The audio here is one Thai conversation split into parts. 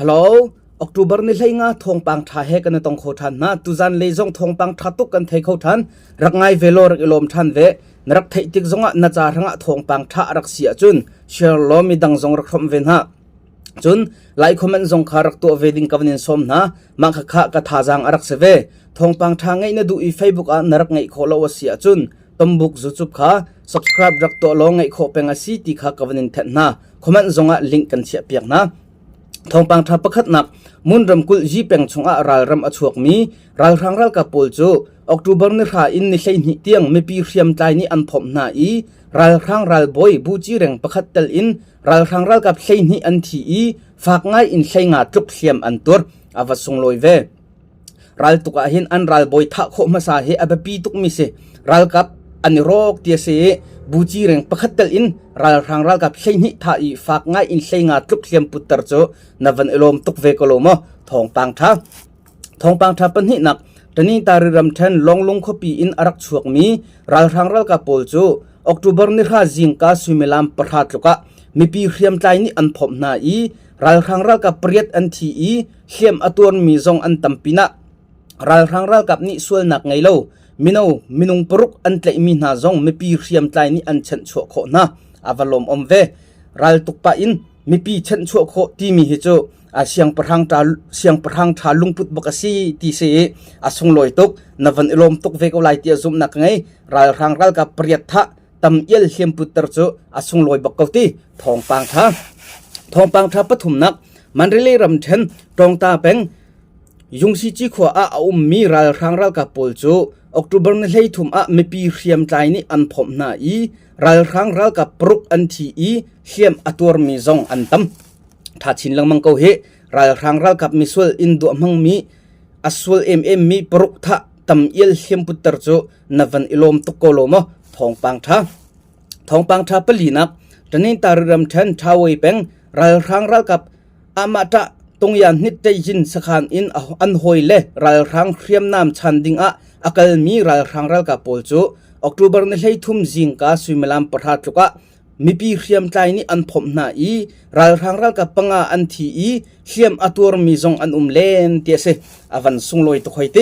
ฮัลโหลออกตุเบอร์นี่เลยงาทองปังท่าเฮกันในตองโคทันนะตุจันเลยจงทองปังท่าตุกันเทเขาทันรักไงเวโลรักอิลมทันเวนรักเทติกจงะนาจารังะทองปังท่ารักเสียจุนเชลโลมีดังจงรักคมเวนฮะจุนไลคอมเมนต์จงขารักตัวเวดิงกับนินสมนะมังคขะกะทาจังรักเสเวทองปังท่าไงนดูอีเฟซบุ๊กนรักไงโคโลวเสียจุนตมบุกจุบขา subscribe รักตัวลงไงโคเป็นอาศิติขากับนินเทนนะคอมเมนต์จงะลิงก์กันเสียเปียกนะทองปังท่าประคัดนักมุนรำกุลจีเป็งชงอารัลรำอชวกมีรัลรังรัลกับปูจูออกตุเบอร์นี่ราอินนิเชนหิเตียงไม่ปีเรียมใจนี่อันผมนาอีรัลรังรัลบอยบูจีเร่งประคัดเตลอินรัลรังรัลกับเชนหิอันทีอีฝากง่ายอินเชงาจุกเสียมอันตัวอวัสงลอยเวรัลตุกอาหินอันรัลบอยทักโคมาสาเหอแบบปีตุกมิเซรัลกับอันโรกเตียเซบูจีเร่งประคัดเตลอินรัลรังรัลกับเชนหิท่าอีฝากง่ายอินเชงาจุกเสียมปุตตร์โจนวันอลมตุกเวกโลมทองปังท่าปัญหินักตอนนี้ตาริรำเทนลงลงขบีอินอารักชวกมีรัลรังรัลกับปูจูออกตุเบอร์นี่ราจิงกาสุเมลามประหัดลุกะมีปีเรียมใจนี่อันผมนาอีรัลรังรัลกับเปรียดอันทีอีเขียมอตัวมีจงอันตัมปินะรัลรังรัลกับนี่ส่วนหนักไงเล่ามินุงปรุกอันเตมีนาจงมีปีเรียมใจนี่อันเชนชวกโคนะอาวลมอมเวรัลตุกปะอินมีปีเชนชวกโคที่มีฮิโจเสียงประหังทาลุงพุทธบกสีที่เสส่งลอยตุกนวันอลมตุกเวกไลที่ซุมนักไงรัลรังรัลกับเปรียดทะตำเยลเขียมพุทธร์โจส่งลอยบกตีทองปังท่าปฐุมนักมันเรลีรำเทนตรงตาเป็งยุงซีจีขวามีรัลรังรัลกับปูจูออกตุเบอร์นี่เลยทุ่มไม่ปีเรียมใจนี่อันผมนาอีรัลรังรัลกับปรุกอันทีอีเขียมอตัวมีจงอันตั้มถ้าชินลังมังเกาเหรัลรังรัลกับมิสวลอินดูมังมีอสวลมีปรุกทะตำเยลเขียมพุทธร์โจนวันอิลมตุกโกโลมทองปังท่าปลีนักตอนนี้ตาเริ่มเทนท้าไวเป็งรัลรังรัลกับอามาตะตรงยันนิดใจยินสักอินอันหอยเล่รัลรังเรียมน้ำชันดิงอักลมีรัลรังรัลกับปูจูออกตุเบอร์นี่เลยทุ่มจิงกาสุเมลามประหัดลุกะมีปีเรียมใจนี่อันผมนาอีรัลรังรัลกับปังอันทีอีเขียมอตัวมีจงอันเลนเตียเซอวันสุงลอยตุกหอยเต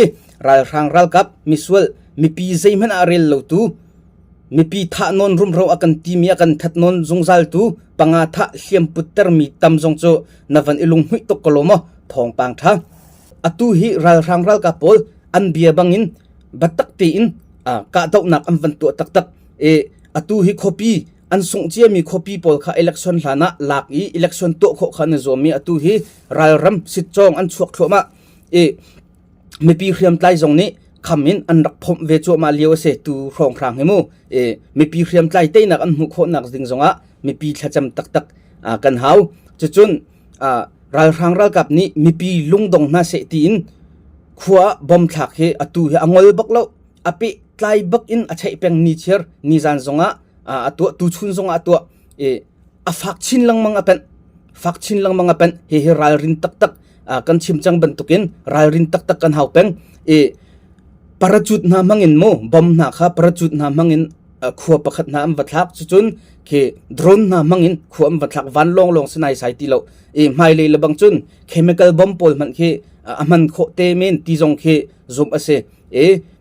รัลรังรัลกับมิสวลมีปีใจมันอาริลลูตูมีปีทะนนรุมเราอากันทีมีอากันทัดนนจงจัลตูปังทะเขียมปุตเตอร์มีตำจงโจนวันอิลุงหุยตุกกลมทองปังท่าอตูฮีรัลรังรัลกับปอลอันเบียบังอินบัตตักตีอินกะเต้านักอันวันตัวตักอตูฮีคอปีอันส่งเจียมีคอปีปอลข้าอิเล็กชันลานะหลักอิเล็กชันโตโคขันโจมีอตูฮีรัลรัมสิจงอันชวกโฉมมีปีเรียมไตจงนี้คำนี้อันรักผมเวจมาเลียวเสตูรองครางให้มูมีปีเรียมไตเต้นักอันมุขนักดิ่งจงมีปีขจำตักกันหาวจุนรัลรังรัลกับนี้มีปีลุงดงน่าเสตีนขวาบอมทักเฮอตูเฮอังอลบักเล่าอภิไตบักอินอาชัยเป็นนิเชอร์นิจันจงตัวตูชุนจงตัวฟักชินลังมังเป็นเฮรัลรินตักกันชิมจังบรรทุกินรัลรินตักกันหาวเป็นประจุดน้ำมังอินโมบอมนักค่ะประจุดน้ำมังอินขวบประคัดน้ำวัดลักจุนเคโดรนน้ำมังอินขวบวัดลักวันลงสนายสายตีเราไม่เลยละบางจุนเคมีคอลบอมปอลมันเคมันโคเตเมนตีจงเคซุมอาเซ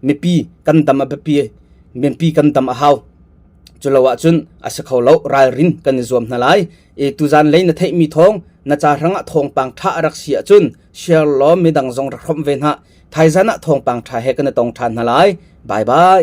มีปีกันตามแบบปีกันตามหาวจุลวะจุนอาศัยเขาเล่ารายรินกันนิจวมนั่นไลตุจันเลยนัทมีทองนัจารังทองปังท่ารักเสียจุนเชียร์ล้อมีดังจงรักคมเวนฮะไทยจันทองปังท่าเฮกันตองทันนั่นไลบาย